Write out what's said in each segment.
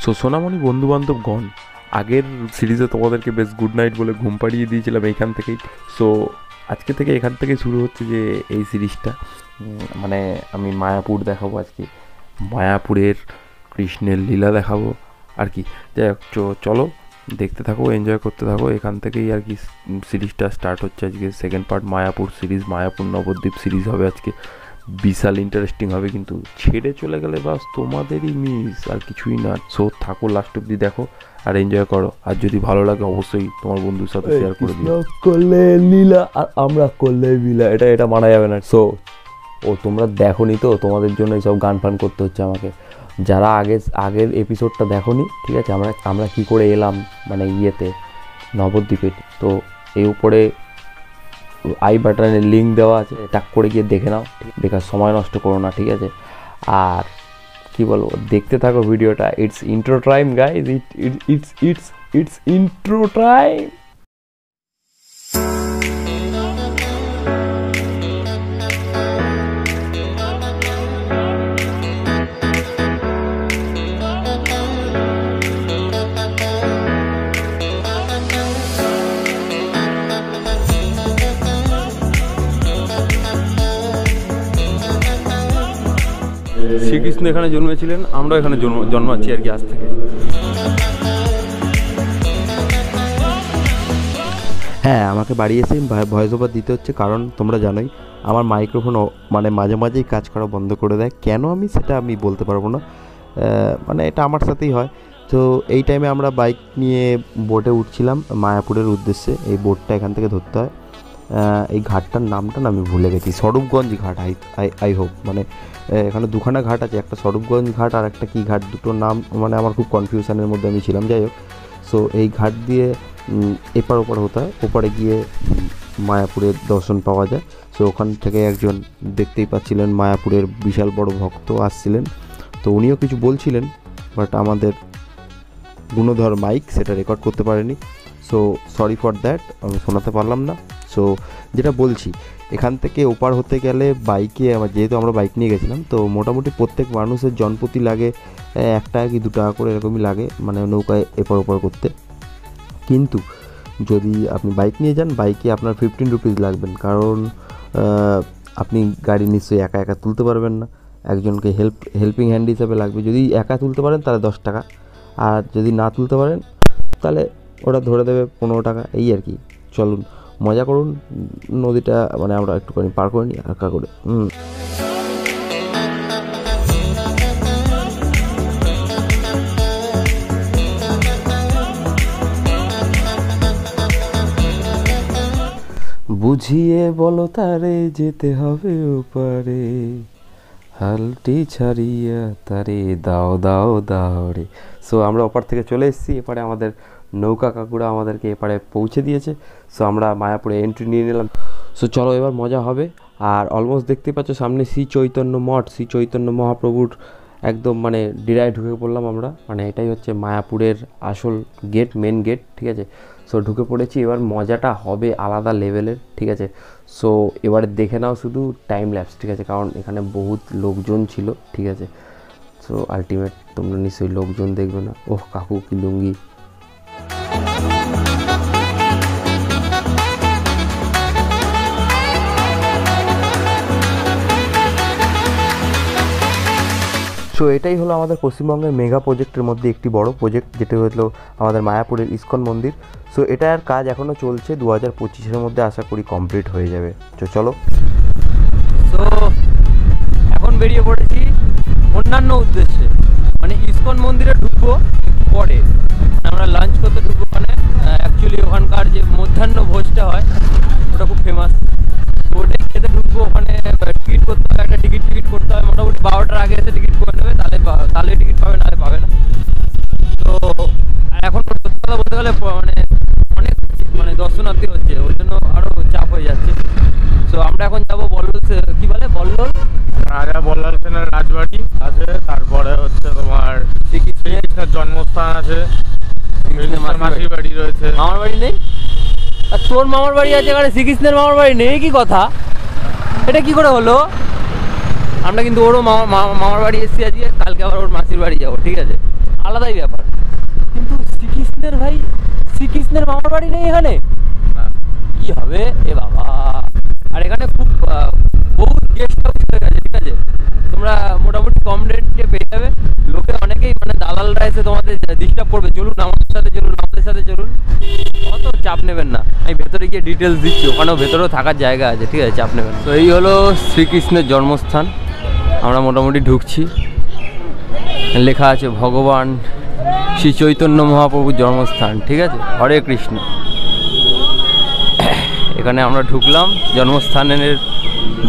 So সোনামণি বন্ধুবান্ধবগণ, আগের সিরিজে তোমাদেরকে বেশ গুড নাইট বলে ঘুম পাড়িয়ে দিয়েছিলাম এইখান থেকেই। সো আজকে থেকে এখান থেকে শুরু হচ্ছে যে এই সিরিজটা, মানে আমি মায়াপুর দেখাবো আজকে, মায়াপুরের কৃষ্ণের লীলা দেখাবো আর কি। যাই হোক, চলো দেখতে থাকো, এনজয় করতে থাকো। এখান থেকেই আর কি সিরিজটা স্টার্ট হচ্ছে আজকে। Second part Mayapur series, Mayapur Nabadwip series হবে আজকে। বিশাল ইন্টারেস্টিং হবে, কিন্তু ছেড়ে চলে গেলে বাস তোমাদেরই মিস, আর কিছুই না। সো থাকো, লাস্ট অব্দি দেখো আর এনজয় করো। আর যদি ভালো লাগে অবশ্যই তোমার বন্ধুর সাথে শেয়ার করে দিও। করলে লীলা আর আমরা করলে লীলা, এটা মানা যাবে না। সো তোমরা দেখোনি তো, তোমাদের জন্য এইসব গান ফান করতে হচ্ছে আমাকে। যারা আগের এপিসোডটা দেখোনি, ঠিক আছে, আমরা কী করে এলাম মানে ইয়েতে নবদ্বীপে, তো এই উপরে আই বাটনের লিঙ্ক দেওয়া আছে, টাক করে গিয়ে দেখে নাও, দেখার সময় নষ্ট করো না, ঠিক আছে। আর কি বলবো, দেখতে থাকো ভিডিওটা। It's intro time guys, it's intro time. Shrikrishna এখানে জন্মেছিলেন, আমরা এখানে জন্মাচ্ছি আর কি আজ থেকে। হ্যাঁ, আমাকে বাড়ি এসেই ভয়েস ওভার দিতে হচ্ছে, কারণ তোমরা জানোই আমার মাইক্রোফোন মানে মাঝে মাঝেই কাজ করা বন্ধ করে দেয়। কেন সেটা আমি বলতে পারবো না, মানে এটা আমার সাথেই হয়। তো এই টাইমে আমরা বাইক নিয়ে বোটে উঠছিলাম মায়াপুরের উদ্দেশ্যে। এই বোটটা এখান থেকে ধরতে হয়। এই ঘাটটার নামটা না আমি ভুলে গেছি, স্বরূপগঞ্জ ঘাট। আই হোপ, মানে এখানে দুখানা ঘাট আছে, একটা স্বরূপগঞ্জ ঘাট আর একটা কী ঘাট, দুটো নাম মানে আমার খুব কনফিউশনের মধ্যে আমি ছিলাম। যাই হোক, সো এই ঘাট দিয়ে এপার ওপার হতে হয়, ওপারে গিয়ে মায়াপুরের দর্শন পাওয়া যায়। সো ওখান থেকে একজন দেখতেই পাচ্ছিলেন মায়াপুরের বিশাল বড় ভক্ত আসছিলেন, তো উনিও কিছু বলছিলেন, বাট আমাদের গুণধর মাইক সেটা রেকর্ড করতে পারেনি। সো সরি ফর দ্যাট, আমি শোনাতে পারলাম না। সো যেটা বলছি, এখান থেকে ওপার হতে গেলে বাইকে, যেহেতু আমরা বাইক নিয়ে গেছিলাম, তো মোটামুটি প্রত্যেক মানুষের জনপ্রতি লাগে 1 টাকা কি 2 টাকা করে এরকমই লাগে, মানে নৌকায় এপার ওপার করতে। কিন্তু যদি আপনি বাইক নিয়ে যান, বাইকে আপনার 15 রুপিস লাগবেন, কারণ আপনি গাড়ি নিশ্চয়ই একা একা তুলতে পারবেন না, একজনকে হেল্পিং হ্যান্ড হিসাবে লাগবে। যদি একা তুলতে পারেন তাহলে 10 টাকা, আর যদি না তুলতে পারেন তাহলে ওরা ধরে দেবে 15 টাকা, এই আর কি। চলুন মজা করুন, নদীটা মানে আমরা একটুখানি পার করে নিই হালকা করে। বুঝিয়ে বলো তারে যেতে হবে ওপারে, হালটি ছাড়িয়া তারে দাও দাও দাও রে। সো আমরা ওপার থেকে চলে এসেছি, এপারে আমাদের নৌকা কাকুরা আমাদেরকে এপারে পৌঁছে দিয়েছে। সো আমরা মায়াপুরে এন্ট্রি নিয়ে নিলাম। সো চলো এবার মজা হবে। আর অলমোস্ট দেখতে পাচ্ছ সামনে শ্রী চৈতন্য মঠ, শ্রী চৈতন্য মহাপ্রভুর একদম মানে ডিরায় ঢুকে পড়লাম আমরা। মানে এটাই হচ্ছে মায়াপুরের আসল গেট, মেন গেট, ঠিক আছে। সো ঢুকে পড়েছি, এবার মজাটা হবে আলাদা লেভেলের, ঠিক আছে। সো এবারে দেখে নাও শুধু টাইম ল্যাপস, ঠিক আছে, কারণ এখানে বহুত লোকজন ছিল, ঠিক আছে। সো আলটিমেট তোমরা নিশ্চয়ই লোকজন দেখবে না। ওহ কাকু কি লুঙ্গি! সো এটাই হলো আমাদের পশ্চিমবঙ্গের মেগা প্রজেক্টের মধ্যে একটি বড় প্রজেক্ট, যেটা হলো আমাদের মায়াপুরের ইস্কন মন্দির। সো এটার কাজ এখনও চলছে, 2025-এর মধ্যে আশা করি কমপ্লিট হয়ে যাবে। চলো। সো এখন বেরিয়ে পড়েছি অন্যান্য উদ্দেশ্যে, মানে ইস্কন মন্দিরে ঢুকবো পরে, আমরা লাঞ্চ করতে ঢুকবো। মানে অ্যাকচুয়ালি ওখানকার যে মধ্যাহ্ন ভোজটা হয় ওটা খুব ফেমাস, তো ওটাই খেতে ঢুকবো। ওখানে টিকিট করতে হয়, একটা টিকিট করতে হয়, মোটামুটি 12টার আগে এসে টিকিট করে নেবে, তাহলে টিকিট পাবে, নাহলে পাবে না। তো এখন সত্যি কথা বলতে গেলে মানে অনেক মানে দর্শনার্থী হচ্ছে, ওই জন্য আরও চাপ হয়ে যাচ্ছে। সো আমরা এখন যাবো বল্লল, কি বলে বল্লল, রাজা বল্লাল সেনের রাজবাড়ি আছে, তারপরে হচ্ছে তোমার শ্রীকৃষ্ণের জন্মস্থান আছে, মাসির বাড়ি রয়েছে। মামার বাড়ি নেই? আর তোর মামার বাড়ি আছে এখানে, শ্রীকৃষ্ণের মামার বাড়ি নেই, কি কথা? এটা কি করে হলো? আমরা কিন্তু ওরও মামার বাড়ি এসেছি আজকে, কালকে আবার ওর মাসির বাড়ি যাবো, ঠিক আছে। আলাদাই ব্যাপার। কিন্তু শ্রীকৃষ্ণের ভাই, শ্রীকৃষ্ণের মামার বাড়ি নেই এখানে, কি হবে এ বাবা। আর এখানে খুব বহুত গেস্ট হাউস হয়ে গেছে, ঠিক আছে, তোমরা মোটামুটি কম রেটে পেয়ে যাবে। লোকে অনেকেই মানে দালালরা এসে তোমাদের ডিস্টার্ব করবে, চলুন আমাদের সাথে চলুন, আমাদের সাথে চলুন, অত চাপ নেবেন না। আমি ভেতরে গিয়ে ডিটেলস দিচ্ছি, ওখানেও ভেতরেও থাকার জায়গা আছে, ঠিক আছে, চাপ নেবেন। তো এই হলো শ্রীকৃষ্ণের জন্মস্থান, আমরা মোটামুটি ঢুকছি। লেখা আছে ভগবান শ্রী চৈতন্য মহাপ্রভুর জন্মস্থান, ঠিক আছে, হরে কৃষ্ণ। এখানে আমরা ঢুকলাম জন্মস্থানের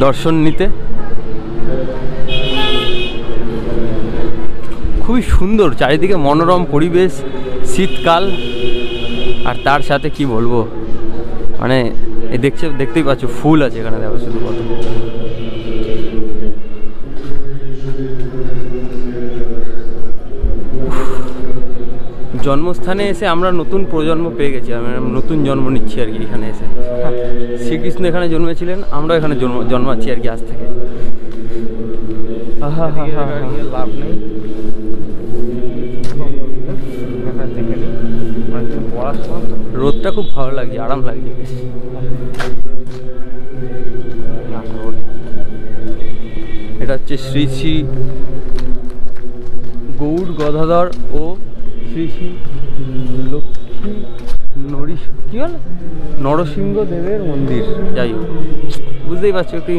দর্শন নিতে। খুবই সুন্দর, চারিদিকে মনোরম পরিবেশ, শীতকাল, আর তার সাথে কি বলবো, মানে দেখতেই পাচ্ছ ফুল আছে এখানে, দেখো শুধু কত। জন্মস্থানে এসে আমরা নতুন প্রজন্ম পেয়ে গেছি, আমরা নতুন জন্ম নিচ্ছি আর কি এখানে এসে। শ্রীকৃষ্ণ এখানে জন্মেছিলেন, আমরা এখানে জন্মাচ্ছি আর কি আজ থেকে। লাভ নেই, রোদটা খুব ভালো লাগছে, আরাম লাগছে বেশ। এটা হচ্ছে শ্রী শ্রী গৌর গদাধর ও শ্রী শ্রী লক্ষ্মী কি হল নরসিংহ দেবের মন্দির। যাই হোক, বুঝতেই পারছো একটু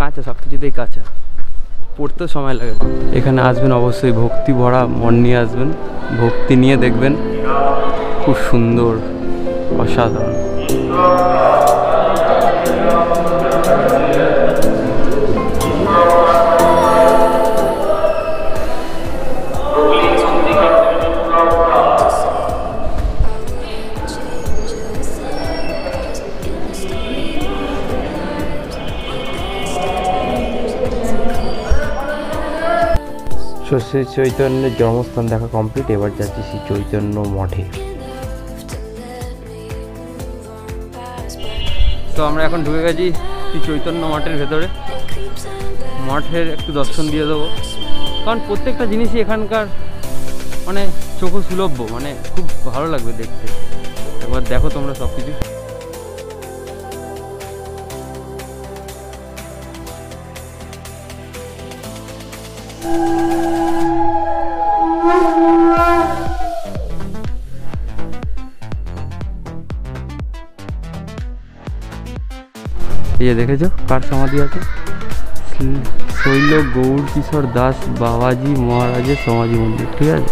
কাঁচা, সব কিছুতেই কাঁচা, পড়তেও সময় লাগে। এখানে আসবেন অবশ্যই ভক্তি ভরা মন নিয়ে আসবেন, ভক্তি নিয়ে দেখবেন, খুব সুন্দর, অসাধারণ। শ্রী চৈতন্যের জন্মস্থান দেখা কমপ্লিট, এবার যাচ্ছি শ্রী চৈতন্য মঠে। তো আমরা এখন ঢুকে গেছি শ্রী চৈতন্য মঠের ভেতরে। মঠের একটু দর্শন দিয়ে দেবো, কারণ প্রত্যেকটা জিনিসই এখানকার মানে চোখ সুলভ্য, মানে খুব ভালো লাগবে দেখতে। এবার দেখো তোমরা সব কিছু। এই যে দেখেছো কার সমাধি আছে, শৈল গৌর কিশোর দাস বাবাজি মহারাজের সমাধি মন্দির, ঠিক আছে।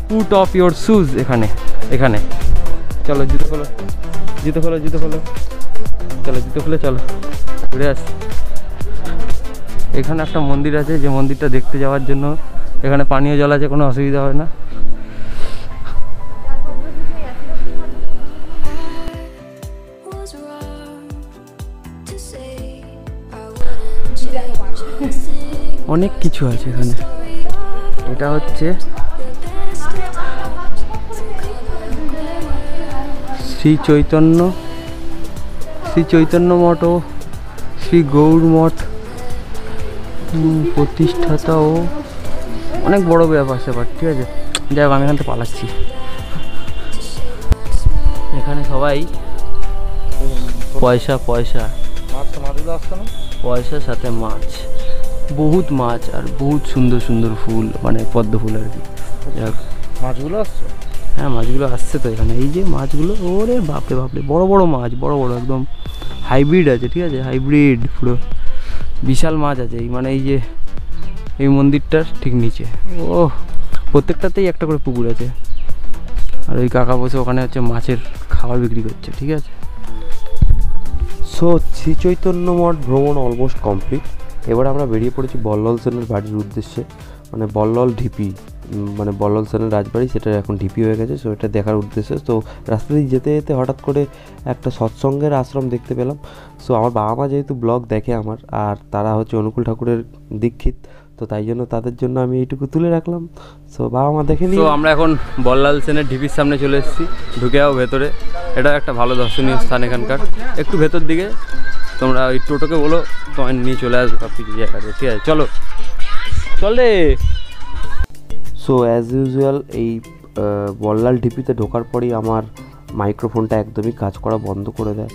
পুট অফ ইয়োর শুজ, এখানে এখানে চলো, জুতো খোলো, জুতো খোলো, জুতো খোলো, চলো জুতো খুলে চলো ঘুরে আসি। এখানে একটা মন্দির আছে, যে মন্দিরটা দেখতে যাওয়ার জন্য এখানে পানীয় জল আছে, কোনো অসুবিধা হয় না। অনেক কিছু আছে এখানে। এটা হচ্ছে শ্রী চৈতন্য মঠ ও শ্রী গৌর মঠ প্রতিষ্ঠাতা ও অনেক বড় ব্যাপার স্যাপার, ঠিক আছে। যাই হোক, আমি এখান থেকে পালাচ্ছি। এখানে সবাই পয়সা পয়সার সাথে মাছ, বহুত মাছ আর বহুত সুন্দর সুন্দর ফুল, মানে পদ্ম ফুল আর কি। মাছগুলো আসছে, হ্যাঁ মাছগুলো আসছে তো এখানে। এই যে মাছগুলো, ওরে বাপরে বাপরে, বড় বড় মাছ, বড় বড় একদম হাইব্রিড আছে, ঠিক আছে, হাইব্রিড পুরো বিশাল মাছ আছে। এই মানে এই যে এই মন্দিরটার ঠিক নিচে, ও প্রত্যেকটাতেই একটা করে পুকুর আছে। আর ওই কাকা বসে ওখানে হচ্ছে মাছের খাবার বিক্রি করছে, ঠিক আছে। সো শ্রী চৈতন্য মঠ ভ্রমণ অলমোস্ট কমপ্লিট। এবার আমরা বেরিয়ে পড়েছি বল্লল সেনের বাড়ির উদ্দেশ্যে, মানে বল্লল ঢিপি, মানে বল্লল সেনের রাজবাড়ি, সেটা এখন ঢিপি হয়ে গেছে। সো এটা দেখার উদ্দেশ্যে তো রাস্তা দিয়ে যেতে যেতে হঠাৎ করে একটা সৎসঙ্গের আশ্রম দেখতে পেলাম। সো আমার বাবা মা যেহেতু ব্লগ দেখে আমার, আর তারা হচ্ছে অনুকূল ঠাকুরের দীক্ষিত, তো তাই জন্য তাদের জন্য আমি এইটুকু তুলে রাখলাম। সো বাবা মা দেখে নিই। তো আমরা এখন বল্লাল সেনের ঢিপির সামনে চলে এসেছি, ঢুকে যাও ভেতরে। এটা একটা ভালো দর্শনীয় স্থান এখানকার, একটু ভেতর দিকে তোমরা ওই টোটোকে বলো তোমায় নিয়ে চলে আসবে সব কিছু জায়গাতে, ঠিক আছে? চলো চল রে। সো অ্যাজ ইউজুয়াল এই বল্লাল ঢিপিতে ঢোকার পরেই আমার মাইক্রোফোনটা একদমই কাজ করা বন্ধ করে দেয়।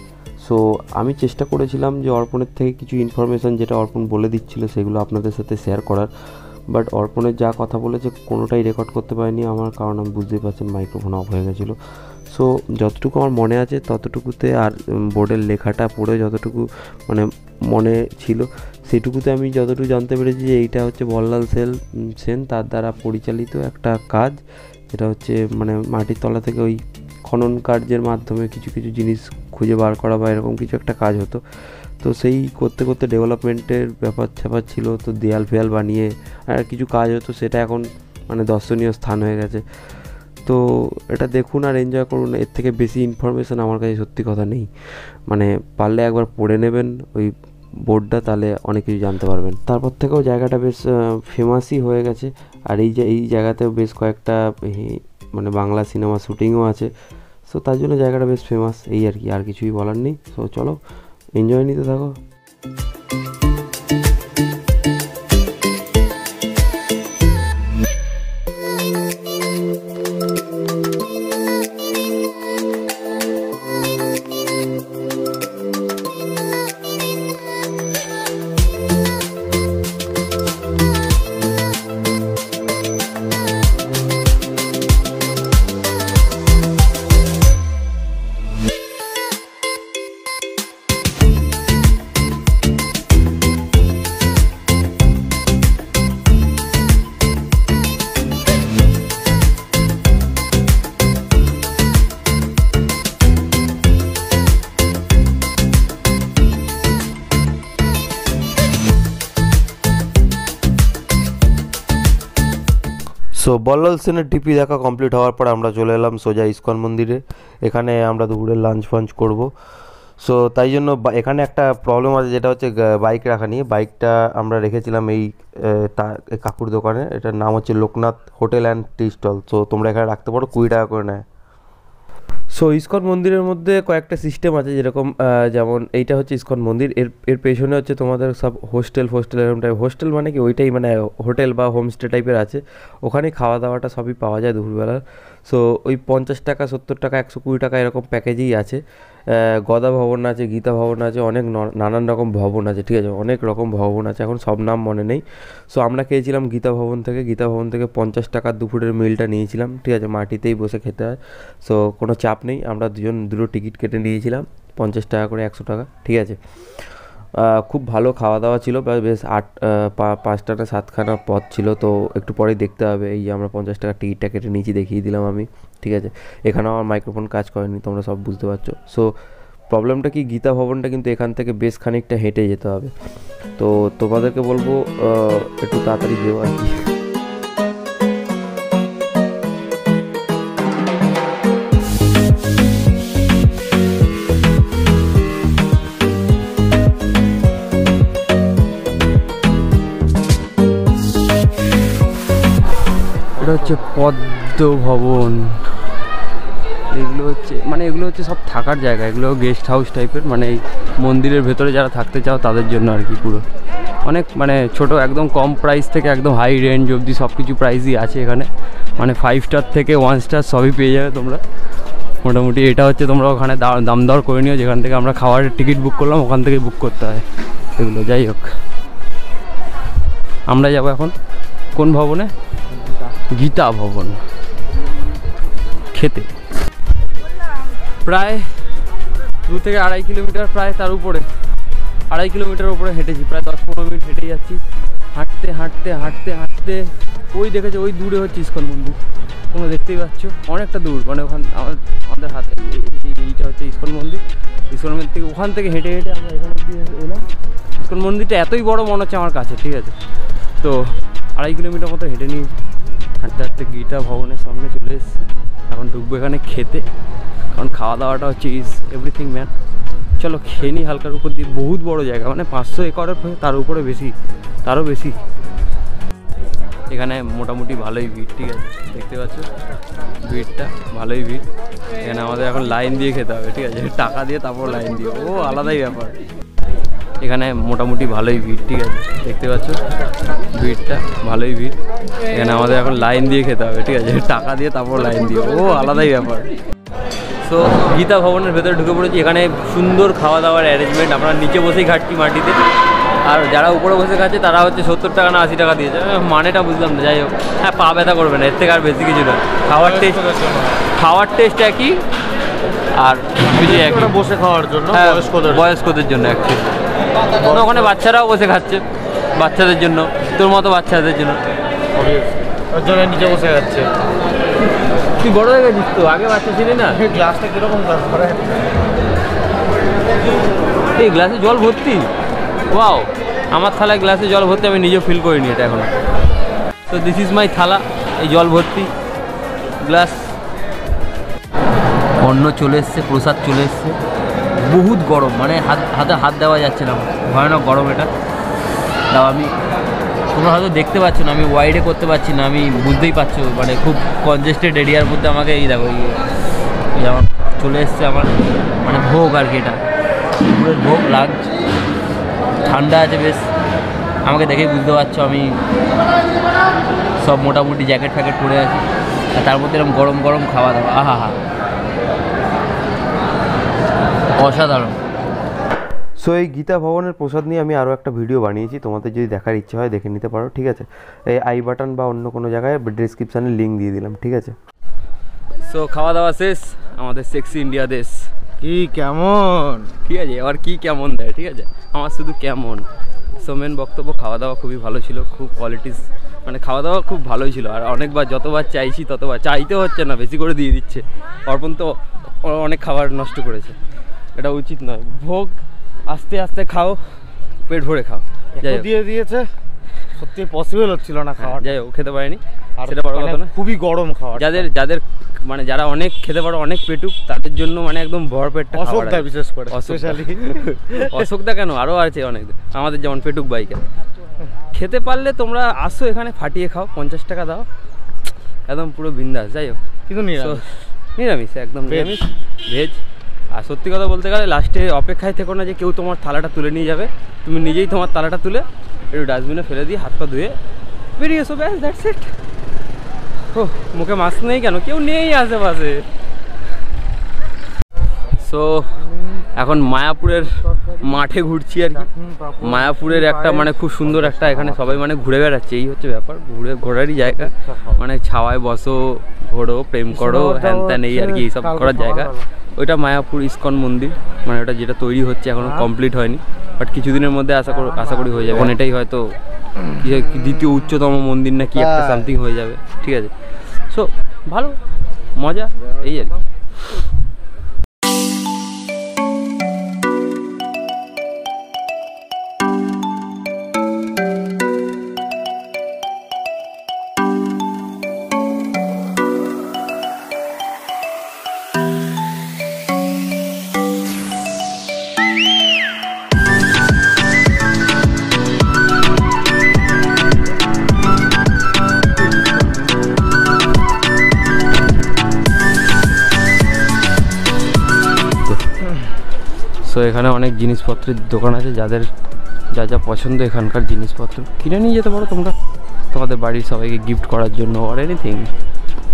সো আমি চেষ্টা করেছিলাম যে অর্পণের থেকে কিছু ইনফরমেশান যেটা অর্পণ বলে দিচ্ছিলো সেগুলো আপনাদের সাথে শেয়ার করার, বাট অর্পণের যা কথা বলেছে কোনোটাই রেকর্ড করতে পারিনি আমার, কারণ আমি বুঝতেই পারছেন মাইক্রোফোন অফ হয়ে গেছিলো। সো যতটুকু আমার মনে আছে ততটুকুতে, আর বোর্ডের লেখাটা পড়ে যতটুকু মানে মনে ছিল সেটুকুতে আমি যতটুকু জানতে পেরেছি যে এইটা হচ্ছে বল্লাল সেন তার দ্বারা পরিচালিত একটা কাজ, যেটা হচ্ছে মানে মাটির তলা থেকে ওই খনন কার্যের মাধ্যমে কিছু কিছু জিনিস খুঁজে বার করা বা এরকম কিছু একটা কাজ হতো। তো সেই করতে করতে ডেভেলপমেন্টের ব্যাপার স্যাপার ছিল, তো দেয়াল ফেয়াল বানিয়ে আর কিছু কাজ হতো, সেটা এখন মানে দর্শনীয় স্থান হয়ে গেছে। তো এটা দেখুন আর এনজয় করুন, এর থেকে বেশি ইনফরমেশান আমার কাছে সত্যি কথা নেই। মানে পারলে একবার পড়ে নেবেন ওই বোর্ডটা, তাহলে অনেক কিছু জানতে পারবেন। তারপর থেকেও জায়গাটা বেশ ফেমাসই হয়ে গেছে, আর এই জায়গাতেও বেশ কয়েকটা মানে বাংলা সিনেমা শ্যুটিংও আছে। সো তার জন্য জায়গাটা বেশ ফেমাস, এই আর কি, আর কিছুই বলার নেই। সো চলো এনজয় নিতে থাকো। সো বল্লাল সেনের টিপি দেখা কমপ্লিট হওয়ার পর আমরা চলে এলাম সোজা ইস্কন মন্দিরে। এখানে আমরা দুপুরে লাঞ্চ ফাঞ্চ করবো। সো তাই জন্য এখানে একটা প্রবলেম আছে, যেটা হচ্ছে বাইক রাখা নিয়ে। বাইকটা আমরা রেখেছিলাম এই কাকুর দোকানে, এটার নাম হচ্ছে Loknath hotel and tea stall. So তোমরা এখানে রাখতে পারো, 20 টাকা করে নেয়। সো ইস্কন মন্দিরের মধ্যে কয়েকটা সিস্টেম আছে, যেরকম যেমন এইটা হচ্ছে ইস্কন মন্দির, এর পেছনে হচ্ছে তোমাদের সব হোস্টেল এরকম টাইপ। হোস্টেল মানে কি, ওইটাই মানে হোটেল বা হোমস্টে টাইপের আছে, ওখানে খাওয়া দাওয়াটা সবই পাওয়া যায় দুপুরবেলা। সো ওই 50 টাকা 70 টাকা 120 টাকা এরকম প্যাকেজেই আছে। গদা ভবন আছে, গীতা ভবন আছে, অনেক নানান রকম ভবন আছে, ঠিক আছে? অনেক রকম ভবন আছে, এখন সব নাম মনে নেই। সো আমরা খেয়েছিলাম গীতা ভবন থেকে 50 টাকার দুপুরের মিলটা নিয়েছিলাম, ঠিক আছে? মাটিতেই বসে খেতে হয়। সো কোনো চাপ নেই, আমরা দুটো টিকিট কেটে নিয়েছিলাম, 50 টাকা করে 100 টাকা, ঠিক আছে? খুব ভালো খাওয়া দাওয়া ছিল, বেশ 5টা না 7খানা পথ ছিল। তো একটু পরেই দেখতে হবে, এই যে আমরা 50 টাকা টিকিটটা কেটে নিয়েছি, দেখিয়ে দিলাম আমি, ঠিক আছে? এখানেও আমার মাইক্রোফোন কাজ করেনি, তোমরা সব বুঝতে পারছো। সো প্রবলেমটা কি, গীতা ভবনটা কিন্তু এখান থেকে বেশ খানিকটা হেঁটে যেতে হবে। তো তোমাদেরকে বলবো একটু তাড়াতাড়ি যেও আর কি। এটা হচ্ছে পদ্ম ভবন। এগুলো হচ্ছে সব থাকার জায়গা, এগুলো গেস্ট হাউস টাইপের, মানে এই মন্দিরের ভেতরে যারা থাকতে চাও তাদের জন্য আর কি। পুরো অনেক মানে ছোট, একদম কম প্রাইস থেকে একদম হাই রেঞ্জ অবধি সব কিছু প্রাইসই আছে এখানে। মানে 5 স্টার থেকে 1 স্টার সবই পেয়ে যাবে তোমরা মোটামুটি। এটা হচ্ছে তোমরা ওখানে দাম দর করে নিও, যেখান থেকে আমরা খাওয়ারের টিকিট বুক করলাম ওখান থেকেই বুক করতে হয় এগুলো। যাই হোক, আমরা যাবো এখন কোন ভবনে? গীতা ভবন খেতে। প্রায় 2 থেকে 2.5 কিলোমিটার, প্রায় তার উপরে 2.5 কিলোমিটার উপরে হেঁটেছি, প্রায় 10-15 মিনিট হেঁটে যাচ্ছি। হাঁটতে ওই দেখেছো, ওই দূরে হচ্ছে ইস্কন মন্দির, তোমরা দেখতেই পাচ্ছ, অনেকটা দূর। মানে ওখান আমাদের হাতে এইটা হচ্ছে ইস্কন মন্দির। ইস্কন মন্দির থেকে ওখান থেকে হেঁটে আমরা এখানে এলাম। ইস্কন মন্দিরটা এতই বড় মনে হচ্ছে আমার কাছে, ঠিক আছে? তো 2.5 কিলোমিটার মতো হেঁটে নিয়েছি। হাঁটতে গীতা ভবনের সামনে চলে এসেছি, এখন ঢুকবো এখানে খেতে, কারণ খাওয়া দাওয়াটা হচ্ছে ইজ এভরিথিং ম্যান। চলো খেয়ে নিই হালকার উপর দিয়ে। বহুত বড় জায়গা, মানে 500 একরের তার উপরে বেশি, তারও বেশি। এখানে মোটামুটি ভালোই ভিড়, ঠিক আছে, দেখতে পাচ্ছ ভিড়টা, ভালোই ভিড়। এখানে আমাদের এখন লাইন দিয়ে খেতে হবে, ঠিক আছে, টাকা দিয়ে তারপর লাইন দিয়ে, ও আলাদাই ব্যাপার। এখানে মোটামুটি ভালোই ভিড়, ঠিক আছে, দেখতে পাচ্ছ ভিড়টা, ভালোই ভিড়। এখানে আমাদের এখন লাইন দিয়ে খেতে হবে, ঠিক আছে, টাকা দিয়ে তারপর লাইন দিয়ে, ও আলাদাই ব্যাপার। সো গীতা ভবনের ভেতরে ঢুকে পড়েছি। এখানে সুন্দর খাওয়া দাওয়ার অ্যারেঞ্জমেন্ট, আমরা নিচে বসেই খাচ্ছি মাটিতে, আর যারা উপরে বসে খাচ্ছে তারা হচ্ছে 70 টাকা না 80 টাকা দিয়েছে, মানেটা বুঝলাম না, যাই হোক। হ্যাঁ, পা ব্যথা করবে না, এর থেকে আর বেশি কিছু না। খাওয়ার টেস্ট একই, আর কিছু একই, বসে খাওয়ার জন্য বয়স্কদের জন্য অ্যাকচুয়ালি। ওখানে বাচ্চারাও বসে খাচ্ছে, বাচ্চাদের জন্য, তোর মতো বাচ্চাদের জন্য, ওর জন্য নিচে বসে যাচ্ছে। তুই বড় হয়ে গেছিস তো, আগে বাচ্চা ছিলি না? গ্লাসটা কিরকম গ্লাস ভরা? এই গ্লাসে জল ভর্তি, ওয়াও। আমার থালায় গ্লাসে জল ভর্তি, আমি নিজেও ফিল করিনি এটা এখনো। তো দিস ইজ মাই থালা, এই জল ভর্তি গ্লাস। অন্ন চলে এসছে, প্রসাদ চলে এসছে, বহুত গরম, মানে হাতে হাত দেওয়া যাচ্ছে না, ভয়ানক গরম এটা। তাও আমি, তোমরা হয়তো দেখতে পাচ্ছ না, আমি ওয়াইডে করতে পারছি না, আমি বুঝতেই পারছো, মানে খুব কনজেস্টেড এরিয়ার মধ্যে আমাকে এই দেখো, এই আমার চলে এসছে আমার মানে ভোগ আর কি, এটা দুপুরের ভোগ লাঞ্চ। ঠান্ডা আছে বেশ, আমাকে দেখেই বুঝতে পারছো আমি সব মোটামুটি জ্যাকেট ফ্যাকেট পরে আছি, আর তার মধ্যে এরকম গরম গরম খাওয়া দাওয়া, আহা হা, অসাধারণ। সো এই গীতা ভবনের প্রসাদ নিয়ে আমি আরও একটা ভিডিও বানিয়েছি, তোমাদের যদি দেখার ইচ্ছে হয় দেখে নিতে পারো, ঠিক আছে। এই আই বাটন বা অন্য কোনো জায়গায় ডিসক্রিপশানে লিঙ্ক দিয়ে দিলাম, ঠিক আছে। সো খাওয়া দাওয়া শেষ, আমাদের সেক্সি ইন্ডিয়া দেশ কি কেমন, ঠিক আছে, এবার কি কেমন দেয়, ঠিক আছে, আমার শুধু কেমন। সো মেন বক্তব্য, খাওয়া দাওয়া খুবই ভালো ছিল, খুব কোয়ালিটিস, মানে খাওয়া দাওয়া খুব ভালোই ছিল। আর অনেকবার যতবার চাইছি ততবার, চাইতে হচ্ছে না, বেশি করে দিয়ে দিচ্ছে। অর্পণ তো অনেক খাবার নষ্ট করেছে, এটা উচিত নয়। ভোগ আস্তে আস্তে খাও, পেট ভরে খাও, যাই হোক। দিয়ে দিয়েছে, সত্যি পসিবল হচ্ছিল না খাওয়া, যাই হোক, খেতে পারিনি, সেটা বড় কথা না। খুবই গরম খাওয়া, যাদের মানে যারা অনেক খেতে পারো, অনেক পেটুক, তাদের জন্য মানে একদম ভরপেটটা খাবার। অশোকদা বিশেষ করে, অশোকদা কেন, আরও আছে অনেক, আমাদের যেমন পেটুক বাইকার। খেতে পারলে তোমরা আসো এখানে, ফাটিয়ে খাও, 50 টাকা দাও, একদম পুরো বিন্দাস। যাই হোক, কিন্তু নিরামিষ, একদম নিরামিষ, ভেজ। আর সত্যি কথা বলতে গেলে লাস্টে অপেক্ষায় থেকো না যে কেউ তোমার থালাটা তুলে নিয়ে যাবে, তুমি নিজেই তোমার থালাটা তুলে একটু ডাস্টবিনে ফেলে দিয়ে হাত পা ধুয়ে বেরিয়ে এসো, ব্যাস, দ্যাটস ইট। ও মুখে মাস্ক নেই কেন, কেউ নেই আশেপাশে। সো এখন মায়াপুরের মাঠে ঘুরছি আর কি। মায়াপুরের একটা মানে খুব সুন্দর একটা, এখানে সবাই মানে ঘুরে বেড়াচ্ছে, এই হচ্ছে ব্যাপার, ঘোরারই জায়গা, মানে ছাওয়ায় বসো, ঘোরো, প্রেম করো, হ্যান ত্যান, এই আর কি, এইসব করার জায়গা। ওইটা মায়াপুর ইস্কন মন্দির, মানে ওটা যেটা তৈরি হচ্ছে, এখনো কমপ্লিট হয়নি, বাট কিছুদিনের মধ্যে আশা করি হয়ে যাবে। এখন এটাই হয়তো দ্বিতীয় উচ্চতম মন্দির না কি একটা সামথিং হয়ে যাবে, ঠিক আছে। সো ভালো মজা, এই আর কি। সো এখানে অনেক জিনিসপত্রের দোকান আছে, যাদের যা যা পছন্দ এখানকার জিনিসপত্র কিনে নিয়ে যেতে পারো তোমরা, তোমাদের বাড়ির সবাইকে গিফট করার জন্য, অর এনিথিং।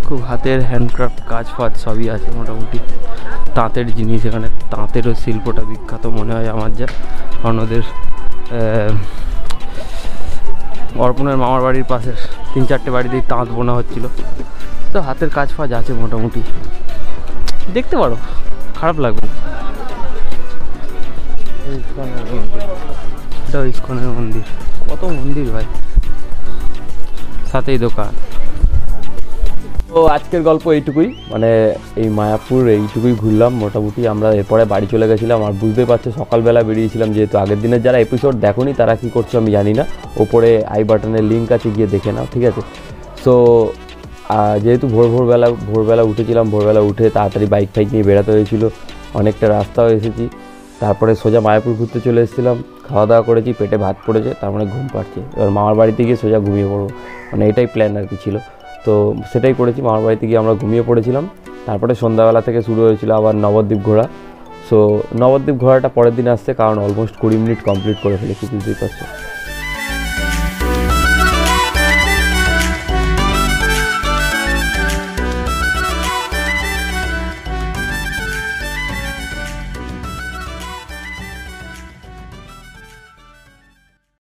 খুব হাতের হ্যান্ডক্রাফট কাজ ফাজ সবই আছে মোটামুটি। তাঁতের জিনিস, এখানে তাঁতেরও শিল্পটা বিখ্যাত মনে হয় আমার যা, কারণ ওদের অর্পণের মামার বাড়ির পাশের 3-4টে বাড়িতেই তাঁত বোনা হচ্ছিলো, তো হাতের কাজ ফাজ আছে মোটামুটি, দেখতে পারো, খারাপ লাগবে না। এটা ইস্কনের মন্দির, কত মন্দির ভাই, সাথেই দোকান। তো আজকের গল্প এইটুকুই, মানে এই মায়াপুর এইটুকুই ঘুরলাম মোটামুটি। আমরা এরপরে বাড়ি চলে গেছিলাম, আর বুঝতে পারছো সকালবেলা বেরিয়েছিলাম, যেহেতু আগের দিনের যারা এপিসোড দেখোনি তারা কী করছো আমি জানি না, ওপরে আই বাটনের লিঙ্ক আছে, গিয়ে দেখে নাও, ঠিক আছে। সো যেহেতু ভোরবেলা উঠেছিলাম, ভোরবেলা উঠে তাড়াতাড়ি বাইক ফাইক নিয়ে বেরোতে হয়েছিল, অনেকটা রাস্তাও এসেছি, তারপরে সোজা মায়াপুর ঘুরতে চলে এসেছিলাম, খাওয়া দাওয়া করেছি, পেটে ভাত পড়েছে, তার মানে ঘুম পাচ্ছে, এবার মামার বাড়িতে গিয়ে সোজা ঘুমিয়ে পড়বো, মানে এটাই প্ল্যান আর কি ছিল। তো সেটাই করেছি, মামার বাড়িতে গিয়ে আমরা ঘুমিয়ে পড়েছিলাম। তারপরে সন্ধ্যাবেলা থেকে শুরু হয়েছিল আবার নবদ্বীপ ঘোরা। সো নবদ্বীপ ঘোরাটা পরের দিন আসছে, কারণ অলমোস্ট 20 মিনিট কমপ্লিট করে ফেলেছি, বুঝতেই পারছো।